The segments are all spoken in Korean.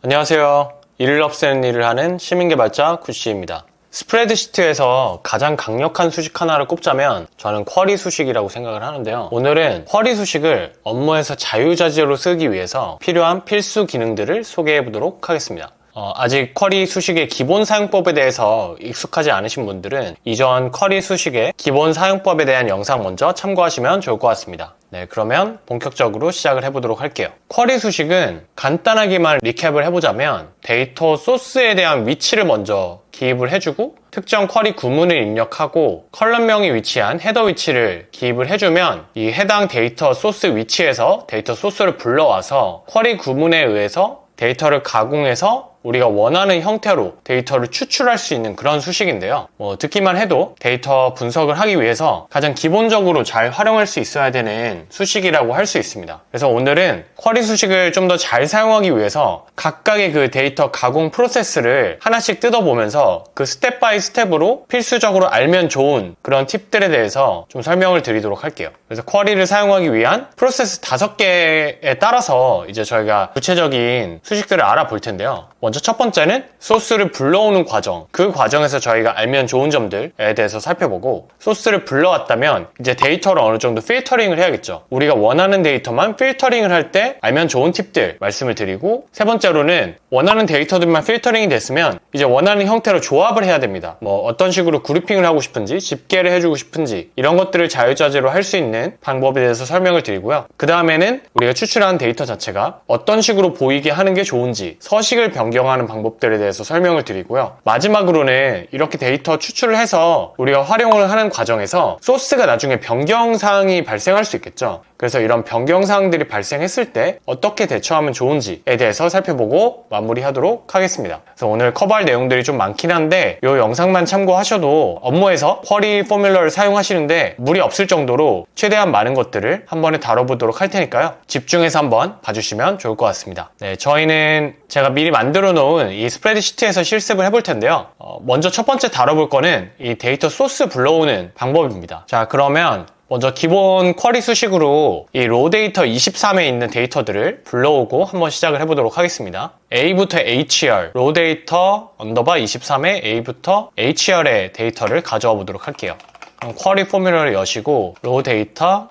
안녕하세요. 일을 없애는 일을 하는 시민개발자 구씨입니다. 스프레드시트에서 가장 강력한 수식 하나를 꼽자면 저는 쿼리 수식이라고 생각을 하는데요. 오늘은 쿼리 수식을 업무에서 자유자재로 쓰기 위해서 필요한 필수 기능들을 소개해 보도록 하겠습니다. 아직 쿼리 수식의 기본 사용법에 대해서 익숙하지 않으신 분들은 이전 쿼리 수식의 기본 사용법에 대한 영상 먼저 참고하시면 좋을 것 같습니다. 네, 그러면 본격적으로 시작을 해보도록 할게요. 쿼리 수식은 간단하게만 리캡을 해보자면 데이터 소스에 대한 위치를 먼저 기입을 해주고 특정 쿼리 구문을 입력하고 컬럼명이 위치한 헤더 위치를 기입을 해주면 이 해당 데이터 소스 위치에서 데이터 소스를 불러와서 쿼리 구문에 의해서 데이터를 가공해서 우리가 원하는 형태로 데이터를 추출할 수 있는 그런 수식인데요. 듣기만 해도 데이터 분석을 하기 위해서 가장 기본적으로 잘 활용할 수 있어야 되는 수식이라고 할 수 있습니다. 그래서 오늘은 쿼리 수식을 좀 더 잘 사용하기 위해서 각각의 그 데이터 가공 프로세스를 하나씩 뜯어보면서 그 스텝 바이 스텝으로 필수적으로 알면 좋은 그런 팁들에 대해서 좀 설명을 드리도록 할게요. 그래서 쿼리를 사용하기 위한 프로세스 5개에 따라서 이제 저희가 구체적인 수식들을 알아볼 텐데요. 먼저 첫 번째는 소스를 불러오는 과정, 그 과정에서 저희가 알면 좋은 점들에 대해서 살펴보고, 소스를 불러왔다면 이제 데이터를 어느 정도 필터링을 해야겠죠. 우리가 원하는 데이터만 필터링을 할 때 알면 좋은 팁들 말씀을 드리고, 세 번째로는 원하는 데이터들만 필터링이 됐으면 이제 원하는 형태로 조합을 해야 됩니다. 어떤 식으로 그룹핑을 하고 싶은지, 집계를 해주고 싶은지 이런 것들을 자유자재로 할 수 있는 방법에 대해서 설명을 드리고요. 그 다음에는 우리가 추출한 데이터 자체가 어떤 식으로 보이게 하는 게 좋은지, 서식을 변경하는 방법들에 대해서 설명을 드리고요. 마지막으로는 이렇게 데이터 추출을 해서 우리가 활용을 하는 과정에서 소스가 나중에 변경사항이 발생할 수 있겠죠. 그래서 이런 변경사항들이 발생했을 때 어떻게 대처하면 좋은지에 대해서 살펴보고 마무리하도록 하겠습니다. 그래서 오늘 커버할 내용들이 좀 많긴 한데 이 영상만 참고하셔도 업무에서 쿼리 포뮬러를 사용하시는데 무리 없을 정도로 최대한 많은 것들을 한 번에 다뤄보도록 할 테니까요. 집중해서 한번 봐주시면 좋을 것 같습니다. 네, 저희는 제가 미리 만들어 놓은 이 스프레드시트에서 실습을 해볼 텐데요. 먼저 첫 번째 다뤄볼 거는 이 데이터 소스 불러오는 방법입니다. 자, 그러면 먼저 기본 쿼리 수식으로 이 로우 데이터 23에 있는 데이터들을 불러오고 한번 시작을 해보도록 하겠습니다. A부터 HR, 로우 데이터 언더바 23에 A부터 HR의 데이터를 가져와 보도록 할게요. 그럼 쿼리 포뮬러를 여시고 로우 데이터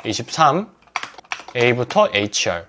23 A부터 HR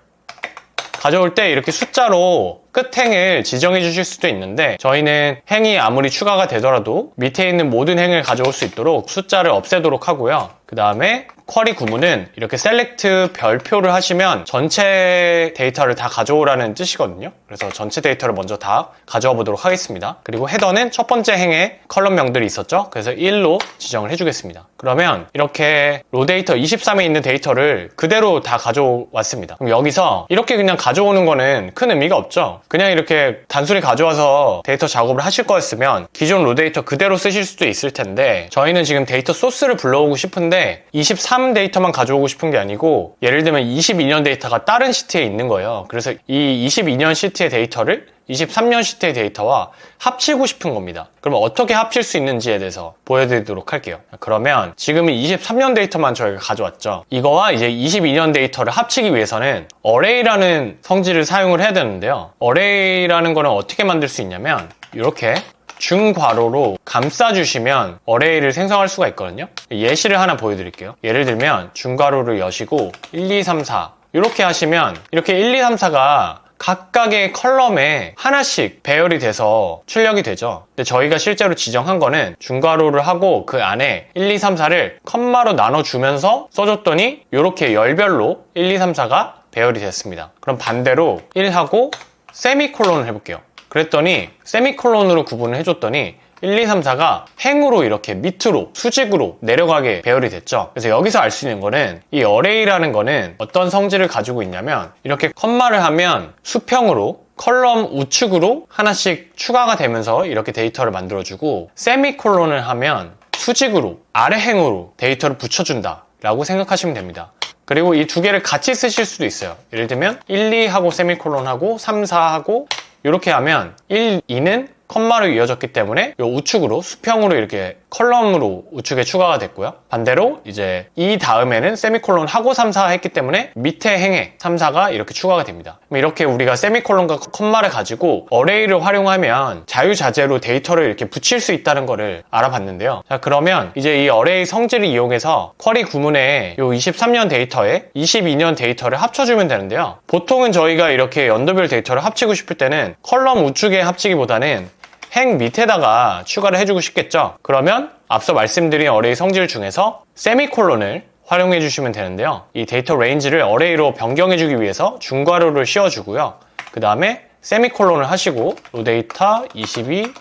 가져올 때 이렇게 숫자로 끝행을 지정해 주실 수도 있는데 저희는 행이 아무리 추가가 되더라도 밑에 있는 모든 행을 가져올 수 있도록 숫자를 없애도록 하고요. 그 다음에 쿼리 구문은 이렇게 셀렉트 별표를 하시면 전체 데이터를 다 가져오라는 뜻이거든요. 그래서 전체 데이터를 먼저 다 가져와 보도록 하겠습니다. 그리고 헤더는 첫 번째 행에 컬럼명들이 있었죠. 그래서 1로 지정을 해주겠습니다. 그러면 이렇게 로 데이터 23에 있는 데이터를 그대로 다 가져왔습니다. 그럼 여기서 이렇게 그냥 가져오는 거는 큰 의미가 없죠. 그냥 이렇게 단순히 가져와서 데이터 작업을 하실 거였으면 기존 로 데이터 그대로 쓰실 수도 있을 텐데 저희는 지금 데이터 소스를 불러오고 싶은데 23 데이터만 가져오고 싶은 게 아니고 예를 들면 22년 데이터가 다른 시트에 있는 거예요. 그래서 이 22년 시트의 데이터를 23년 시트의 데이터와 합치고 싶은 겁니다. 그러면 어떻게 합칠 수 있는지에 대해서 보여드리도록 할게요. 그러면 지금은 23년 데이터만 저희가 가져왔죠. 이거와 이제 22년 데이터를 합치기 위해서는 array라는 성질을 사용을 해야 되는데요. array라는 거는 어떻게 만들 수 있냐면 이렇게 중괄호로 감싸주시면 array를 생성할 수가 있거든요. 예시를 하나 보여드릴게요. 예를 들면 중괄호를 여시고 1, 2, 3, 4 이렇게 하시면 이렇게 1, 2, 3, 4가 각각의 컬럼에 하나씩 배열이 돼서 출력이 되죠. 근데 저희가 실제로 지정한 거는 중괄호를 하고 그 안에 1, 2, 3, 4를 컴마로 나눠주면서 써줬더니 이렇게 열별로 1, 2, 3, 4가 배열이 됐습니다. 그럼 반대로 1하고 세미콜론을 해볼게요. 그랬더니 세미콜론으로 구분을 해줬더니 1, 2, 3, 4가 행으로 이렇게 밑으로 수직으로 내려가게 배열이 됐죠. 그래서 여기서 알 수 있는 거는 이 array라는 거는 어떤 성질을 가지고 있냐면 이렇게 컴마를 하면 수평으로 컬럼 우측으로 하나씩 추가가 되면서 이렇게 데이터를 만들어주고 세미콜론을 하면 수직으로 아래 행으로 데이터를 붙여준다 라고 생각하시면 됩니다. 그리고 이 두 개를 같이 쓰실 수도 있어요. 예를 들면 1, 2하고 세미콜론하고 3, 4하고 이렇게 하면 1, 2는 컴마로 이어졌기 때문에 이 우측으로 수평으로 이렇게 컬럼으로 우측에 추가가 됐고요. 반대로 이제 이 다음에는 세미콜론 하고 3, 4 했기 때문에 밑에 행에 3, 4가 이렇게 추가가 됩니다. 이렇게 우리가 세미콜론과 컴마를 가지고 어레이를 활용하면 자유자재로 데이터를 이렇게 붙일 수 있다는 거를 알아봤는데요. 자, 그러면 이제 이 어레이 성질을 이용해서 쿼리 구문에 이 23년 데이터에 22년 데이터를 합쳐주면 되는데요. 보통은 저희가 이렇게 연도별 데이터를 합치고 싶을 때는 컬럼 우측에 합치기보다는 행 밑에다가 추가를 해주고 싶겠죠. 그러면 앞서 말씀드린 어레이 성질 중에서 세미콜론을 활용해 주시면 되는데요. 이 데이터 레인지를 어레이로 변경해주기 위해서 중괄호를 씌워주고요. 그 다음에 세미콜론을 하시고 로데이터 22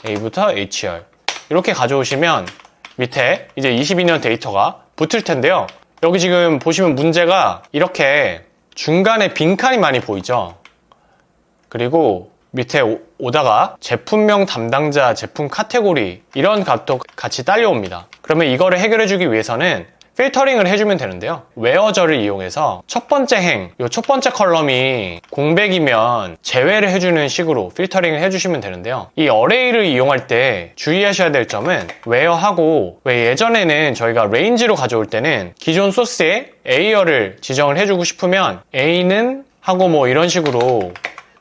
A부터 HR 이렇게 가져오시면 밑에 이제 22년 데이터가 붙을 텐데요. 여기 지금 보시면 문제가 이렇게 중간에 빈칸이 많이 보이죠. 그리고 밑에 오다가 제품명 담당자, 제품 카테고리 이런 값도 같이 딸려옵니다. 그러면 이거를 해결해주기 위해서는 필터링을 해주면 되는데요. 웨어저를 이용해서 첫 번째 행, 이 첫 번째 컬럼이 공백이면 제외를 해주는 식으로 필터링을 해주시면 되는데요. 이 어레이를 이용할 때 주의하셔야 될 점은 웨어하고 왜 예전에는 저희가 레인지로 가져올 때는 기존 소스에 A열을 지정을 해주고 싶으면 A는 하고 뭐 이런 식으로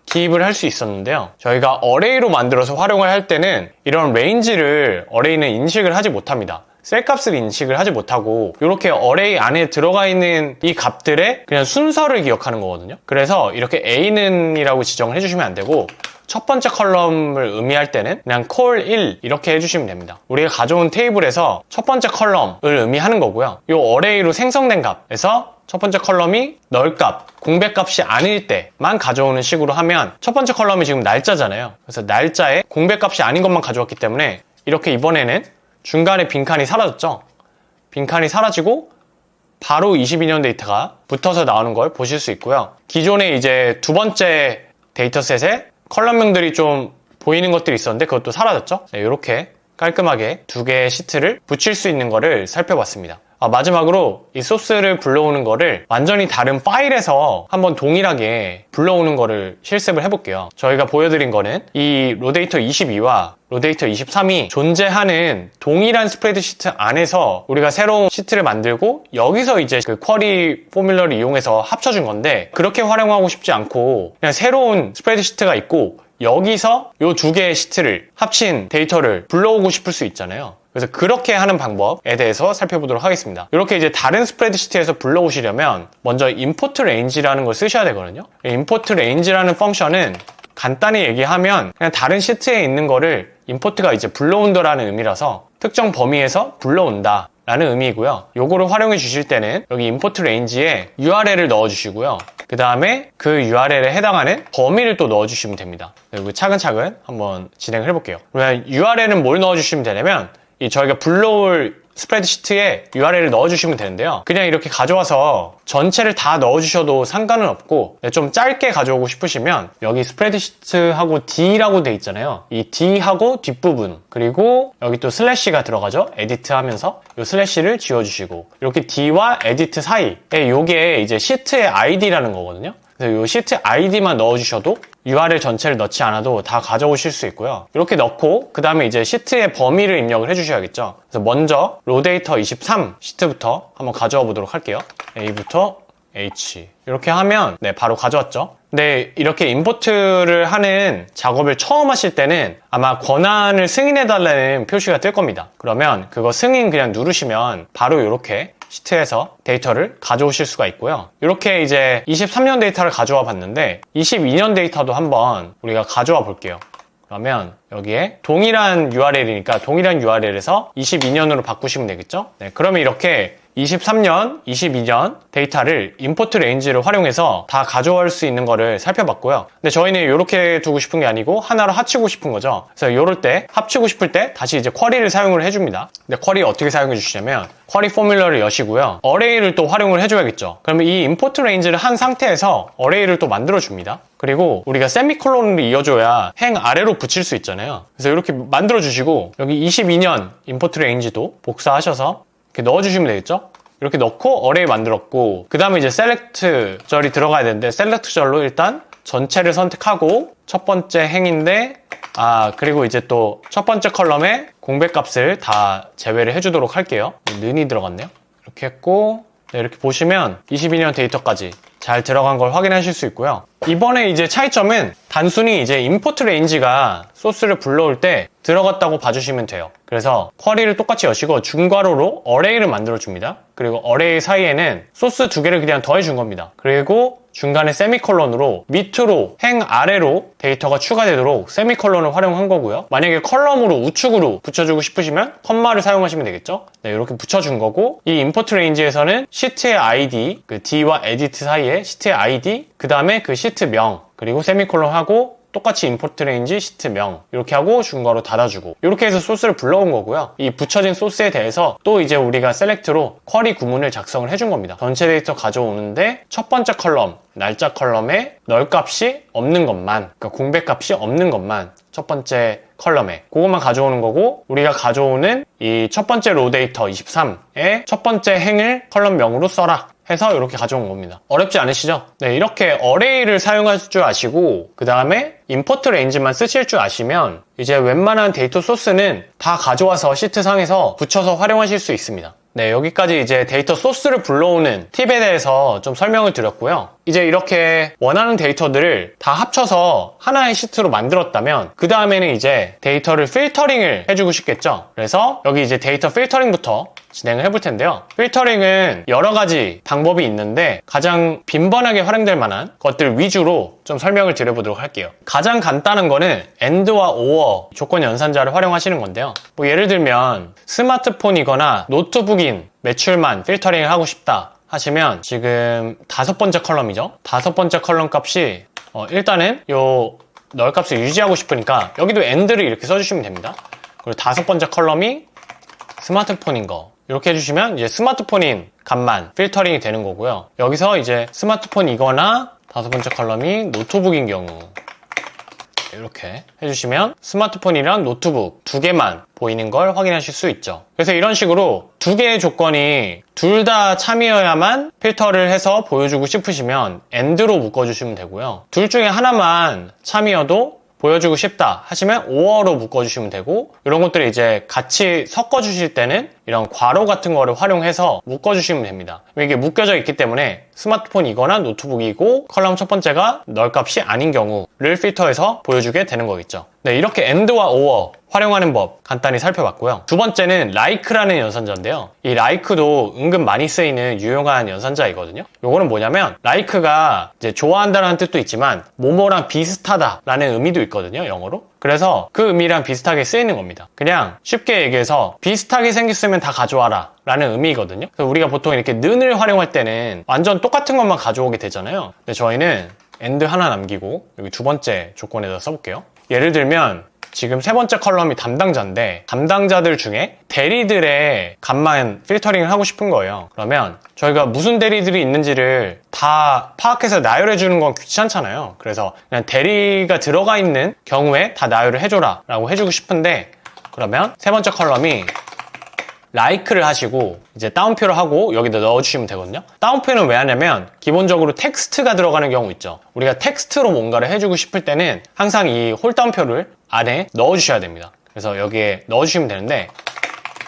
기입을 할 수 있었는데요. 저희가 어레이로 만들어서 활용을 할 때는 이런 레인지를 어레이는 인식을 하지 못합니다. 셀 값을 인식을 하지 못하고 이렇게 어레이 안에 들어가 있는 이 값들의 그냥 순서를 기억하는 거거든요. 그래서 이렇게 A는 이라고 지정을 해주시면 안 되고 첫 번째 컬럼을 의미할 때는 그냥 call 1 이렇게 해주시면 됩니다. 우리가 가져온 테이블에서 첫 번째 컬럼을 의미하는 거고요. 이 어레이로 생성된 값에서 첫 번째 컬럼이 널 값, 공백 값이 아닐 때만 가져오는 식으로 하면 첫 번째 컬럼이 지금 날짜잖아요. 그래서 날짜에 공백 값이 아닌 것만 가져왔기 때문에 이렇게 이번에는 중간에 빈칸이 사라졌죠. 빈칸이 사라지고 바로 22년 데이터가 붙어서 나오는 걸 보실 수 있고요. 기존에 이제 두 번째 데이터셋에 컬럼명들이 좀 보이는 것들이 있었는데 그것도 사라졌죠. 네, 이렇게 깔끔하게 두 개의 시트를 붙일 수 있는 거를 살펴봤습니다. 마지막으로 이 소스를 불러오는 거를 완전히 다른 파일에서 한번 동일하게 불러오는 거를 실습을 해볼게요. 저희가 보여드린 거는 이 로데이터 22와 로데이터 23이 존재하는 동일한 스프레드시트 안에서 우리가 새로운 시트를 만들고 여기서 이제 그 쿼리 포뮬러를 이용해서 합쳐준 건데 그렇게 활용하고 싶지 않고 그냥 새로운 스프레드시트가 있고 여기서 이 두 개의 시트를 합친 데이터를 불러오고 싶을 수 있잖아요. 그래서 그렇게 하는 방법에 대해서 살펴보도록 하겠습니다. 이렇게 이제 다른 스프레드시트에서 불러오시려면 먼저 import range라는 걸 쓰셔야 되거든요. import range라는 펑션은 간단히 얘기하면 그냥 다른 시트에 있는 거를 import가 이제 불러온다라는 의미라서 특정 범위에서 불러온다 라는 의미이고요. 요거를 활용해 주실 때는 여기 import range에 URL을 넣어 주시고요. 그 다음에 그 URL에 해당하는 범위를 또 넣어 주시면 됩니다. 그리고 차근차근 한번 진행을 해볼게요. 그러면 URL은 뭘 넣어 주시면 되냐면 이 저희가 불러올 스프레드시트에 URL을 넣어주시면 되는데요. 그냥 이렇게 가져와서 전체를 다 넣어주셔도 상관은 없고 좀 짧게 가져오고 싶으시면 여기 스프레드시트하고 D라고 돼 있잖아요. 이 D하고 뒷부분 그리고 여기 또 슬래시가 들어가죠. 에디트 하면서 이 슬래시를 지워주시고 이렇게 D와 에디트 사이에 이게 이제 시트의 ID라는 거거든요. 그래서 이 시트 ID만 넣어주셔도 URL 전체를 넣지 않아도 다 가져오실 수 있고요. 이렇게 넣고 그 다음에 이제 시트의 범위를 입력을 해주셔야겠죠. 그래서 먼저 로데이터 23 시트부터 한번 가져와 보도록 할게요. A부터 H 이렇게 하면 네 바로 가져왔죠. 근데 이렇게 임포트를 하는 작업을 처음 하실 때는 아마 권한을 승인해달라는 표시가 뜰 겁니다. 그러면 그거 승인 그냥 누르시면 바로 이렇게 시트에서 데이터를 가져오실 수가 있고요. 이렇게 이제 23년 데이터를 가져와 봤는데 22년 데이터도 한번 우리가 가져와 볼게요. 그러면 여기에 동일한 URL이니까 동일한 URL에서 22년으로 바꾸시면 되겠죠? 네, 그러면 이렇게 23년, 22년 데이터를 import range를 활용해서 다 가져올 수 있는 거를 살펴봤고요. 근데 저희는 이렇게 두고 싶은 게 아니고 하나로 합치고 싶은 거죠. 그래서 이럴 때 합치고 싶을 때 다시 이제 쿼리를 사용을 해줍니다. 근데 쿼리 어떻게 사용해 주시냐면 쿼리 포뮬러를 여시고요. 어레이를 또 활용을 해줘야겠죠. 그러면 이 import range를 한 상태에서 어레이를 또 만들어 줍니다. 그리고 우리가 세미콜론을 이어줘야 행 아래로 붙일 수 있잖아요. 그래서 이렇게 만들어 주시고 여기 22년 import range도 복사하셔서 이렇게 넣어주시면 되겠죠? 이렇게 넣고 어레이 만들었고 그 다음에 이제 셀렉트 절이 들어가야 되는데 셀렉트 절로 일단 전체를 선택하고 첫 번째 행인데 그리고 이제 또 첫 번째 컬럼에 공백값을 다 제외를 해주도록 할게요. 는이 들어갔네요. 이렇게 했고, 네, 이렇게 보시면 22년 데이터까지 잘 들어간 걸 확인하실 수 있고요. 이번에 이제 차이점은 단순히 이제 임포트 레인지가 소스를 불러올 때 들어갔다고 봐주시면 돼요. 그래서 쿼리를 똑같이 여시고 중괄호로 어레이를 만들어줍니다. 그리고 어레이 사이에는 소스 두 개를 그냥 더해준 겁니다. 그리고 중간에 세미콜론으로 밑으로 행 아래로 데이터가 추가되도록 세미콜론을 활용한 거고요. 만약에 컬럼으로 우측으로 붙여주고 싶으시면 컴마를 사용하시면 되겠죠. 네, 이렇게 붙여준 거고, 이 임포트 레인지에서는 시트의 ID, 그 D와 에디트 사이에 시트의 ID, 그 다음에 그 시트명, 그리고 세미콜론 하고 똑같이 임포트 레인지 시트명 이렇게 하고 중괄호 닫아주고, 이렇게 해서 소스를 불러온 거고요. 이 붙여진 소스에 대해서 또 이제 우리가 셀렉트로 쿼리 구문을 작성을 해준 겁니다. 전체 데이터 가져오는데 첫 번째 컬럼, 날짜 컬럼에 널 값이 없는 것만, 그러니까 공백 값이 없는 것만 첫 번째 컬럼에 그것만 가져오는 거고, 우리가 가져오는 이 첫 번째 로 데이터 23에 첫 번째 행을 컬럼명으로 써라 해서 이렇게 가져온 겁니다. 어렵지 않으시죠? 네, 이렇게 어레이를 사용할 줄 아시고 그 다음에 임포트 레인지만 쓰실 줄 아시면 이제 웬만한 데이터 소스는 다 가져와서 시트상에서 붙여서 활용하실 수 있습니다. 네, 여기까지 이제 데이터 소스를 불러오는 팁에 대해서 좀 설명을 드렸고요. 이제 이렇게 원하는 데이터들을 다 합쳐서 하나의 시트로 만들었다면 그 다음에는 이제 데이터를 필터링을 해주고 싶겠죠. 그래서 여기 이제 데이터 필터링부터 진행을 해볼 텐데요. 필터링은 여러 가지 방법이 있는데 가장 빈번하게 활용될 만한 것들 위주로 좀 설명을 드려보도록 할게요. 가장 간단한 거는 AND와 OR 조건 연산자를 활용하시는 건데요. 뭐 예를 들면 스마트폰이거나 노트북인 매출만 필터링을 하고 싶다 하시면 지금 5번째 컬럼이죠. 5번째 컬럼 값이 일단은 요 널 값을 유지하고 싶으니까 여기도 AND를 이렇게 써주시면 됩니다. 그리고 5번째 컬럼이 스마트폰인 거 이렇게 해주시면 이제 스마트폰인 값만 필터링이 되는 거고요. 여기서 이제 스마트폰이거나 5번째 컬럼이 노트북인 경우 이렇게 해주시면 스마트폰이랑 노트북 두 개만 보이는 걸 확인하실 수 있죠. 그래서 이런 식으로 두 개의 조건이 둘 다 참이어야만 필터를 해서 보여주고 싶으시면 AND로 묶어주시면 되고요. 둘 중에 하나만 참이어도 보여주고 싶다 하시면 OR로 묶어주시면 되고, 이런 것들을 이제 같이 섞어주실 때는 이런 괄호 같은 거를 활용해서 묶어주시면 됩니다. 이게 묶여져 있기 때문에 스마트폰이거나 노트북이고 컬럼 첫 번째가 널 값이 아닌 경우를 필터해서 보여주게 되는 거겠죠. 네, 이렇게 AND와 OR 활용하는 법 간단히 살펴봤고요. 두 번째는 like라는 연산자인데요. 이 like도 은근 많이 쓰이는 유용한 연산자이거든요. 요거는 뭐냐면 like가 이제 좋아한다는 뜻도 있지만 뭐뭐랑 비슷하다라는 의미도 있거든요, 영어로. 그래서 그 의미랑 비슷하게 쓰이는 겁니다. 그냥 쉽게 얘기해서 비슷하게 생겼으면 다 가져와라 라는 의미거든요. 그래서 우리가 보통 이렇게 는을 활용할 때는 완전 똑같은 것만 가져오게 되잖아요. 근데 저희는 AND 하나 남기고 여기 두 번째 조건에다 써볼게요. 예를 들면 지금 세 번째 컬럼이 담당자인데 담당자들 중에 대리들의 값만 필터링을 하고 싶은 거예요. 그러면 저희가 무슨 대리들이 있는지를 다 파악해서 나열해 주는 건 귀찮잖아요. 그래서 그냥 대리가 들어가 있는 경우에 다 나열을 해줘라 라고 해주고 싶은데, 그러면 세 번째 컬럼이 like를 하시고 이제 따옴표를 하고 여기다 넣어주시면 되거든요. 따옴표는 왜 하냐면 기본적으로 텍스트가 들어가는 경우 있죠. 우리가 텍스트로 뭔가를 해주고 싶을 때는 항상 이 홀따옴표를 안에 넣어주셔야 됩니다. 그래서 여기에 넣어주시면 되는데,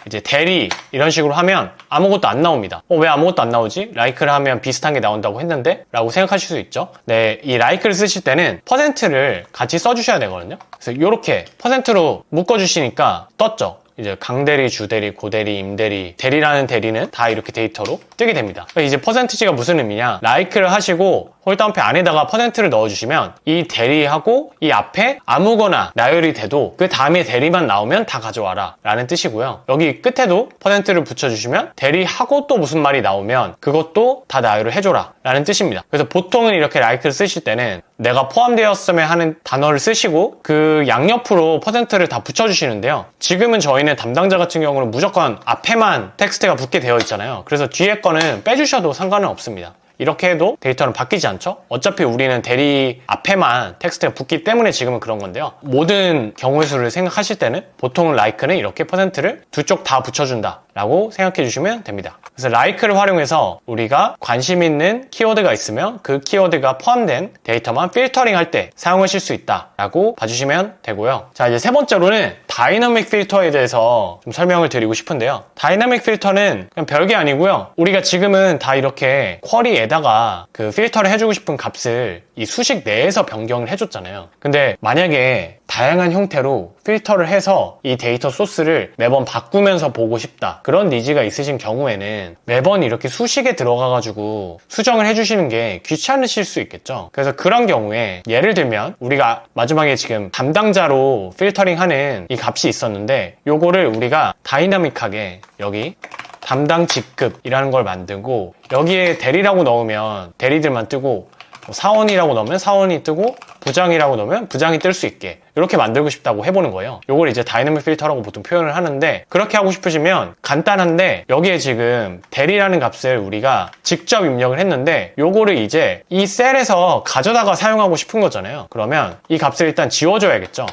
이제 대리 이런 식으로 하면 아무것도 안 나옵니다. 왜 아무것도 안 나오지? like를 하면 비슷한 게 나온다고 했는데? 라고 생각하실 수 있죠. 네, 이 like를 쓰실 때는 %를 같이 써주셔야 되거든요. 그래서 이렇게 %로 묶어주시니까 떴죠. 이제 강대리, 주대리, 고대리, 임대리, 대리라는 대리는 다 이렇게 데이터로 뜨게 됩니다. 이제 %가 무슨 의미냐? like를 하시고 홀다운표 안에다가 %를 넣어주시면 이 대리하고 이 앞에 아무거나 나열이 돼도 그 다음에 대리만 나오면 다 가져와라 라는 뜻이고요. 여기 끝에도 %를 붙여주시면 대리하고 또 무슨 말이 나오면 그것도 다 나열을 해줘라 라는 뜻입니다. 그래서 보통은 이렇게 like를 쓰실 때는 내가 포함되었음에 하는 단어를 쓰시고 그 양옆으로 %를 다 붙여주시는데요. 지금은 저희는 담당자 같은 경우는 무조건 앞에만 텍스트가 붙게 되어 있잖아요. 그래서 뒤에 거는 빼주셔도 상관은 없습니다. 이렇게 해도 데이터는 바뀌지 않죠? 어차피 우리는 대리 앞에만 텍스트가 붙기 때문에 지금은 그런 건데요. 모든 경우의 수를 생각하실 때는 보통 like는 이렇게 %를 두 쪽 다 붙여준다 라고 생각해 주시면 됩니다. 그래서 like를 활용해서 우리가 관심 있는 키워드가 있으면 그 키워드가 포함된 데이터만 필터링 할 때 사용하실 수 있다 라고 봐주시면 되고요. 자, 이제 세 번째로는 다이나믹 필터에 대해서 좀 설명을 드리고 싶은데요. 다이나믹 필터는 그냥 별게 아니고요. 우리가 지금은 다 이렇게 쿼리에다가 그 필터를 해주고 싶은 값을 이 수식 내에서 변경을 해줬잖아요. 근데 만약에 다양한 형태로 필터를 해서 이 데이터 소스를 매번 바꾸면서 보고 싶다, 그런 니즈가 있으신 경우에는 매번 이렇게 수식에 들어가가지고 수정을 해주시는 게 귀찮으실 수 있겠죠. 그래서 그런 경우에 예를 들면 우리가 마지막에 지금 담당자로 필터링하는 이 값이 있었는데 요거를 우리가 다이나믹하게 여기 담당 직급이라는 걸 만들고 여기에 대리라고 넣으면 대리들만 뜨고 사원이라고 넣으면 사원이 뜨고 부장이라고 넣으면 부장이 뜰 수 있게 이렇게 만들고 싶다고 해보는 거예요. 요걸 이제 다이내믹 필터라고 보통 표현을 하는데, 그렇게 하고 싶으시면 간단한데 여기에 지금 대리라는 값을 우리가 직접 입력을 했는데 요거를 이제 이 셀에서 가져다가 사용하고 싶은 거잖아요. 그러면 이 값을 일단 지워줘야겠죠.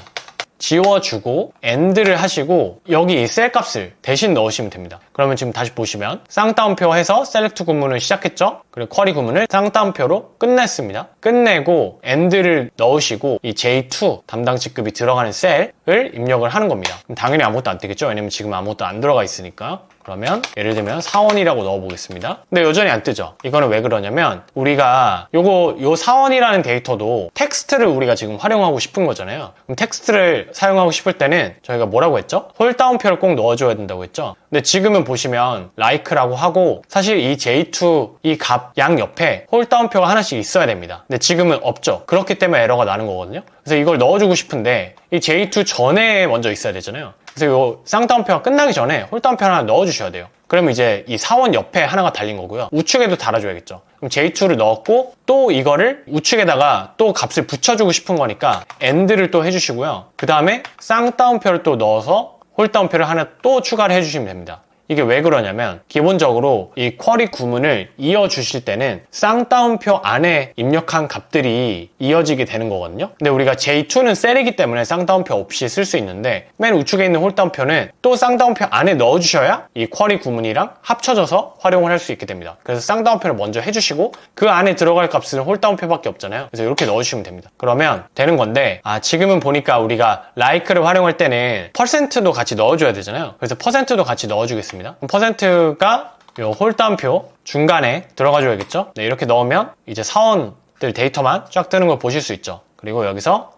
지워주고 AND를 하시고 여기 이 셀 값을 대신 넣으시면 됩니다. 그러면 지금 다시 보시면 쌍따옴표 해서 셀렉트 구문을 시작했죠. 그리고 쿼리 구문을 쌍따옴표로 끝냈습니다. 끝내고 AND를 넣으시고 이 J2 담당 직급이 들어가는 셀을 입력을 하는 겁니다. 그럼 당연히 아무것도 안 뜨겠죠. 왜냐면 지금 아무것도 안 들어가 있으니까. 그러면 예를 들면 사원이라고 넣어보겠습니다. 근데 여전히 안 뜨죠. 이거는 왜 그러냐면 우리가 요 사원이라는 데이터도 텍스트를 우리가 지금 활용하고 싶은 거잖아요. 그럼 텍스트를 사용하고 싶을 때는 저희가 뭐라고 했죠? 홀다운표를 꼭 넣어줘야 된다고 했죠. 근데 지금은 보시면 like라고 하고 사실 이 J2 이 값 양 옆에 홀다운표가 하나씩 있어야 됩니다. 근데 지금은 없죠. 그렇기 때문에 에러가 나는 거거든요. 그래서 이걸 넣어주고 싶은데 이 J2 전에 먼저 있어야 되잖아요. 그래서 이 쌍따옴표가 끝나기 전에 홀다운표 하나 넣어주셔야 돼요. 그러면 이제 이 사원 옆에 하나가 달린 거고요. 우측에도 달아줘야겠죠. 그럼 J2를 넣었고 또 이거를 우측에다가 또 값을 붙여주고 싶은 거니까 AND를 또 해주시고요. 그 다음에 쌍따옴표를 또 넣어서 홀다운표를 하나 또 추가를 해주시면 됩니다. 이게 왜 그러냐면 기본적으로 이 쿼리 구문을 이어주실 때는 쌍따옴표 안에 입력한 값들이 이어지게 되는 거거든요. 근데 우리가 J2는 셀이기 때문에 쌍따옴표 없이 쓸 수 있는데 맨 우측에 있는 홀다운표는 또 쌍따옴표 안에 넣어주셔야 이 쿼리 구문이랑 합쳐져서 활용을 할 수 있게 됩니다. 그래서 쌍따옴표를 먼저 해주시고 그 안에 들어갈 값은 홀다운표밖에 없잖아요. 그래서 이렇게 넣어주시면 됩니다. 그러면 되는 건데 지금은 보니까 우리가 like를 활용할 때는 %도 같이 넣어줘야 되잖아요. 그래서 %도 같이 넣어주겠습니다. %가 요 홀다운표 중간에 들어가줘야겠죠. 네, 이렇게 넣으면 이제 사원들 데이터만 쫙 뜨는 걸 보실 수 있죠. 그리고 여기서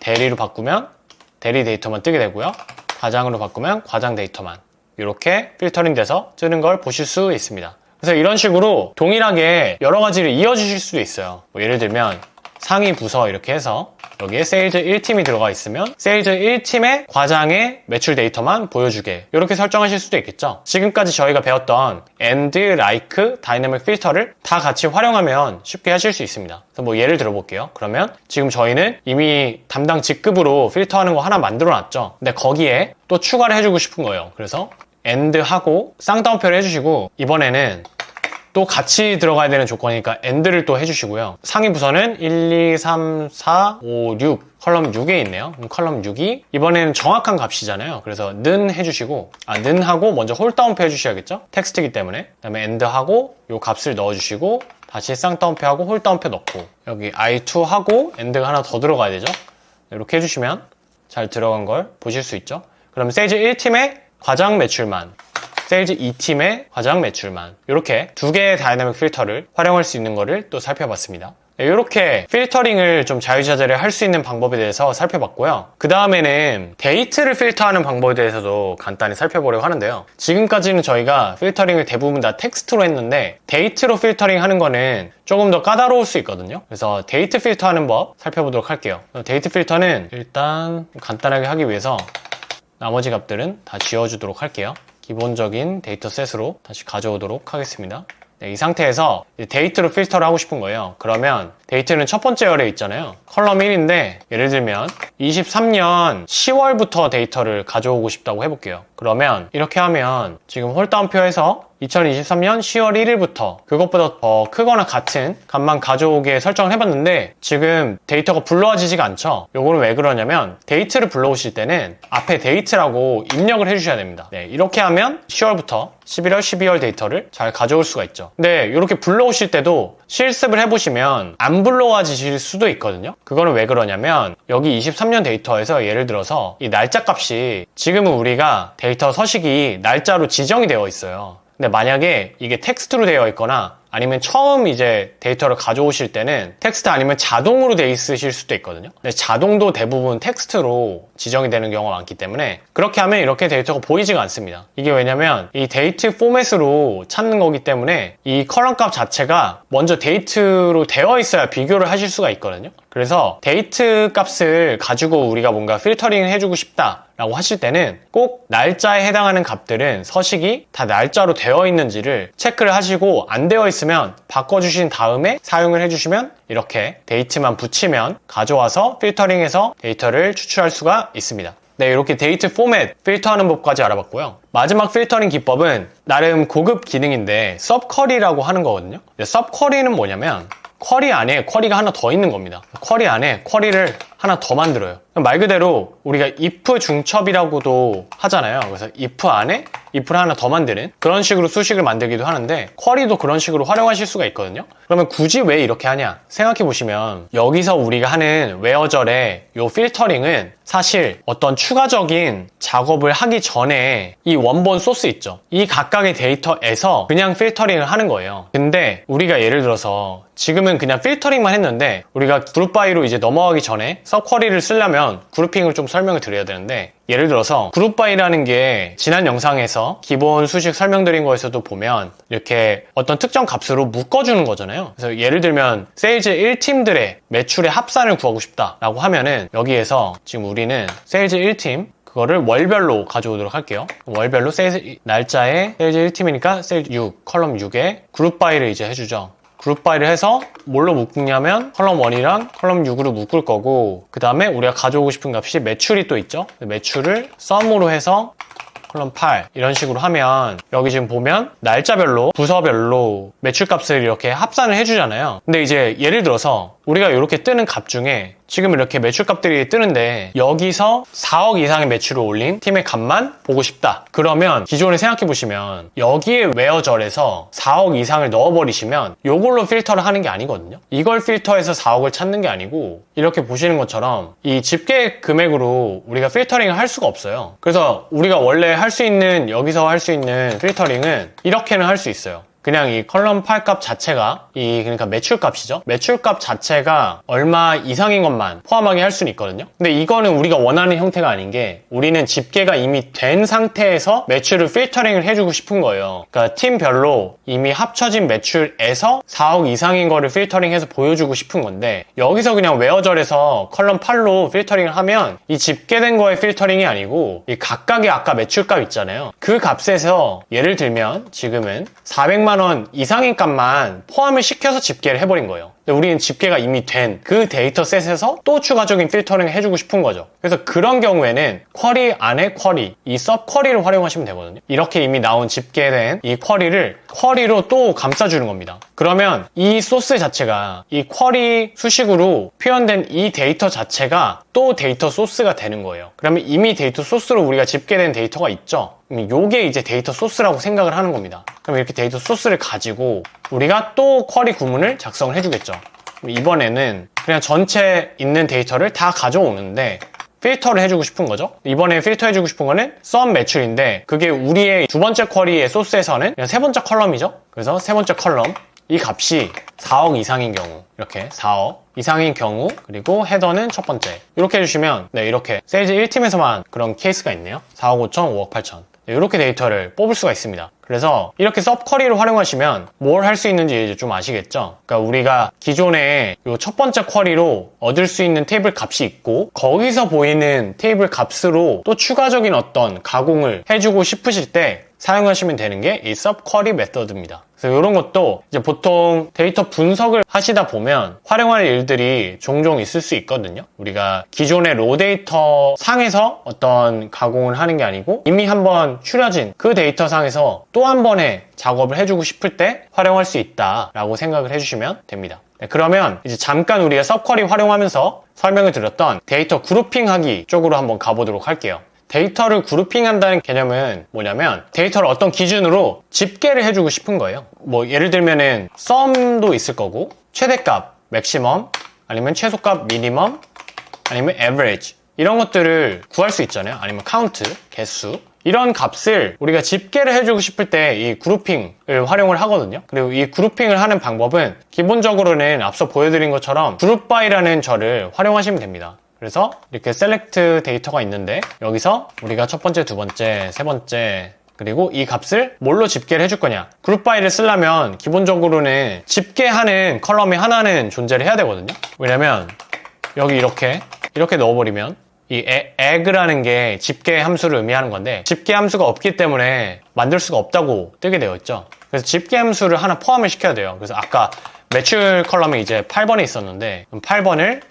대리로 바꾸면 대리 데이터만 뜨게 되고요. 과장으로 바꾸면 과장 데이터만 이렇게 필터링 돼서 뜨는 걸 보실 수 있습니다. 그래서 이런 식으로 동일하게 여러 가지를 이어주실 수도 있어요. 뭐 예를 들면 상위 부서 이렇게 해서 여기에 세일즈 1팀이 들어가 있으면 세일즈 1팀의 과장의 매출 데이터만 보여주게 이렇게 설정하실 수도 있겠죠. 지금까지 저희가 배웠던 AND, like, 다이내믹 필터를 다 같이 활용하면 쉽게 하실 수 있습니다. 그래서 뭐 예를 들어볼게요. 그러면 지금 저희는 이미 담당 직급으로 필터하는 거 하나 만들어 놨죠. 근데 거기에 또 추가를 해주고 싶은 거예요. 그래서 AND 하고 쌍따옴표를 해주시고 이번에는 또 같이 들어가야 되는 조건이니까 AND를 또 해주시고요. 상위 부서는 1, 2, 3, 4, 5, 6 컬럼 6에 있네요. 그럼 컬럼 6이 이번에는 정확한 값이잖아요. 그래서 는 해주시고 는 하고 먼저 홀다운표 해주셔야겠죠. 텍스트이기 때문에. 그 다음에 AND 하고 요 값을 넣어주시고 다시 쌍따옴표 하고 홀다운표 넣고 여기 I2 하고 AND가 하나 더 들어가야 되죠. 이렇게 해주시면 잘 들어간 걸 보실 수 있죠. 그럼 세일즈 1팀의 과장 매출만, 세일즈 2팀의 과장 매출만 이렇게 두 개의 다이내믹 필터를 활용할 수 있는 거를 또 살펴봤습니다. 이렇게 필터링을 좀 자유자재로 할 수 있는 방법에 대해서 살펴봤고요. 그 다음에는 데이트를 필터하는 방법에 대해서도 간단히 살펴보려고 하는데요. 지금까지는 저희가 필터링을 대부분 다 텍스트로 했는데 데이트로 필터링 하는 거는 조금 더 까다로울 수 있거든요. 그래서 데이트 필터하는 법 살펴보도록 할게요. 데이트 필터는 일단 간단하게 하기 위해서 나머지 값들은 다 지워주도록 할게요. 기본적인 데이터 셋으로 다시 가져오도록 하겠습니다. 네, 이 상태에서 데이트로 필터를 하고 싶은 거예요. 그러면 데이트는 첫 번째 열에 있잖아요. 컬럼 1인데 예를 들면 23년 10월부터 데이터를 가져오고 싶다고 해볼게요. 그러면 이렇게 하면 지금 홀다운표에서 2023년 10월 1일부터 그것보다 더 크거나 같은 값만 가져오게 설정을 해봤는데 지금 데이터가 불러와지지가 않죠. 요거는 왜 그러냐면 데이트를 불러오실 때는 앞에 데이트라고 입력을 해주셔야 됩니다. 네, 이렇게 하면 10월부터 11월, 12월 데이터를 잘 가져올 수가 있죠. 근데 이렇게 불러오실 때도 실습을 해보시면 안 불러와지실 수도 있거든요. 그거는 왜 그러냐면 여기 23년 데이터에서 예를 들어서 이 날짜 값이 지금은 우리가 데이터 서식이 날짜로 지정이 되어 있어요. 근데 만약에 이게 텍스트로 되어 있거나 아니면 처음 이제 데이터를 가져오실 때는 텍스트 아니면 자동으로 돼 있으실 수도 있거든요. 근데 자동도 대부분 텍스트로 지정이 되는 경우가 많기 때문에 그렇게 하면 이렇게 데이터가 보이지가 않습니다. 이게 왜냐면 이 데이트 포맷으로 찾는 거기 때문에 이 컬럼 값 자체가 먼저 데이트로 되어 있어야 비교를 하실 수가 있거든요. 그래서 데이트 값을 가지고 우리가 뭔가 필터링을 해주고 싶다 라고 하실 때는 꼭 날짜에 해당하는 값들은 서식이 다 날짜로 되어 있는지를 체크를 하시고 안 되어 있으면 바꿔주신 다음에 사용을 해주시면 이렇게 데이트만 붙이면 가져와서 필터링해서 데이터를 추출할 수가 있습니다. 네, 이렇게 데이트 포맷 필터하는 법까지 알아봤고요. 마지막 필터링 기법은 나름 고급 기능인데 서브쿼리라고 하는 거거든요. 서브쿼리는 뭐냐면 쿼리 안에 쿼리가 하나 더 있는 겁니다. 쿼리 안에 쿼리를 하나 더 만들어요. 말 그대로 우리가 if 중첩이라고도 하잖아요. 그래서 if 안에 if를 하나 더 만드는 그런 식으로 수식을 만들기도 하는데 쿼리도 그런 식으로 활용하실 수가 있거든요. 그러면 굳이 왜 이렇게 하냐 생각해 보시면 여기서 우리가 하는 웨어절의 이 필터링은 사실 어떤 추가적인 작업을 하기 전에 이 원본 소스 있죠. 이 각각의 데이터에서 그냥 필터링을 하는 거예요. 근데 우리가 예를 들어서 지금은 그냥 필터링만 했는데 우리가 그룹 바이로 이제 넘어가기 전에 서브쿼리를 쓰려면 그룹핑을 좀 설명을 드려야 되는데 예를 들어서 그룹 바이라는 게 지난 영상에서 기본 수식 설명드린 거에서도 보면 이렇게 어떤 특정 값으로 묶어주는 거잖아요. 그래서 예를 들면 세일즈 1팀들의 매출의 합산을 구하고 싶다라고 하면은 여기에서 지금 우리는 세일즈 1팀 그거를 월별로 가져오도록 할게요. 월별로 세일즈 날짜에 세일즈 1팀이니까 세일즈 6, 컬럼 6에 그룹 바이를 이제 해주죠. 그룹 바이를 해서 뭘로 묶냐면 컬럼 1이랑 컬럼 6으로 묶을 거고 그 다음에 우리가 가져오고 싶은 값이 매출이 또 있죠. 매출을 썸으로 해서 컬럼 8 이런 식으로 하면 여기 지금 보면 날짜별로 부서별로 매출값을 이렇게 합산을 해주잖아요. 근데 이제 예를 들어서 우리가 이렇게 뜨는 값 중에 지금 이렇게 매출값들이 뜨는데 여기서 4억 이상의 매출을 올린 팀의 값만 보고 싶다. 그러면 기존에 생각해 보시면 여기에 웨어절에서 4억 이상을 넣어버리시면 이걸로 필터를 하는 게 아니거든요. 이걸 필터해서 4억을 찾는 게 아니고 이렇게 보시는 것처럼 이 집계 금액으로 우리가 필터링을 할 수가 없어요. 그래서 우리가 원래 할 수 있는 여기서 할 수 있는 필터링은 이렇게는 할 수 있어요. 그냥 이 컬럼 8 값 자체가 그러니까 매출 값이죠. 매출 값 자체가 얼마 이상인 것만 포함하게 할 수는 있거든요. 근데 이거는 우리가 원하는 형태가 아닌 게 우리는 집계가 이미 된 상태에서 매출을 필터링을 해주고 싶은 거예요. 그러니까 팀별로 이미 합쳐진 매출에서 4억 이상인 거를 필터링해서 보여주고 싶은 건데 여기서 그냥 웨어절에서 컬럼 8로 필터링을 하면 이 집계된 거의 필터링이 아니고 이 각각의 아까 매출값 있잖아요. 그 값에서 예를 들면 지금은 400만 원 이상인 값만 포함을 시켜서 집계를 해버린 거예요. 근데 우리는 집계가 이미 된 그 데이터셋에서 또 추가적인 필터링을 해주고 싶은 거죠. 그래서 그런 경우에는 쿼리 안에 쿼리, 이 서브쿼리를 활용하시면 되거든요. 이렇게 이미 나온 집계된 이 쿼리를 쿼리로 또 감싸주는 겁니다. 그러면 이 소스 자체가 이 쿼리 수식으로 표현된 이 데이터 자체가 또 데이터 소스가 되는 거예요. 그러면 이미 데이터 소스로 우리가 집계된 데이터가 있죠. 요게 이제 데이터 소스라고 생각을 하는 겁니다. 그럼 이렇게 데이터 소스를 가지고 우리가 또 쿼리 구문을 작성을 해주겠죠. 이번에는 그냥 전체 있는 데이터를 다 가져오는데 필터를 해주고 싶은 거죠. 이번에 필터 해주고 싶은 거는 썸 매출인데 그게 우리의 두 번째 쿼리의 소스에서는 그냥 세 번째 컬럼이죠. 그래서 세 번째 컬럼 이 값이 4억 이상인 경우 이렇게 4억 이상인 경우 그리고 헤더는 첫 번째 이렇게 해주시면 네 이렇게 세일즈 1팀에서만 그런 케이스가 있네요. 4억 5천, 5억 8천 이렇게 데이터를 뽑을 수가 있습니다. 그래서 이렇게 서브쿼리를 활용하시면 뭘 할 수 있는지 이제 좀 아시겠죠? 그러니까 우리가 기존에 이 첫 번째 쿼리로 얻을 수 있는 테이블 값이 있고 거기서 보이는 테이블 값으로 또 추가적인 어떤 가공을 해주고 싶으실 때 사용하시면 되는 게 이 subquery 메서드입니다. 그래서 이런 것도 이제 보통 데이터 분석을 하시다 보면 활용할 일들이 종종 있을 수 있거든요. 우리가 기존의 로 데이터 상에서 어떤 가공을 하는 게 아니고 이미 한번 추려진 그 데이터 상에서 또 한 번의 작업을 해주고 싶을 때 활용할 수 있다라고 생각을 해주시면 됩니다. 네, 그러면 이제 잠깐 우리가 서브쿼리 활용하면서 설명을 드렸던 데이터 그룹핑하기 쪽으로 한번 가보도록 할게요. 데이터를 그룹핑한다는 개념은 뭐냐면 데이터를 어떤 기준으로 집계를 해주고 싶은 거예요. 뭐 예를 들면은 sum도 있을 거고 최대값, maximum, 아니면 최소값, minimum, 아니면 average 이런 것들을 구할 수 있잖아요. 아니면 count, 개수 이런 값을 우리가 집계를 해주고 싶을 때 이 그룹핑을 활용을 하거든요. 그리고 이 그룹핑을 하는 방법은 기본적으로는 앞서 보여드린 것처럼 groupby라는 절을 활용하시면 됩니다. 그래서 이렇게 select 데이터가 있는데 여기서 우리가 첫 번째, 두 번째, 세 번째 그리고 이 값을 뭘로 집계를 해줄 거냐. groupby를 쓰려면 기본적으로는 집계하는 컬럼이 하나는 존재를 해야 되거든요. 왜냐면 여기 이렇게 넣어버리면 이 egg라는 게 집계 함수를 의미하는 건데 집계 함수가 없기 때문에 만들 수가 없다고 뜨게 되어 있죠. 그래서 집계 함수를 하나 포함을 시켜야 돼요. 그래서 아까 매출 컬럼이 이제 8번에 있었는데 8번을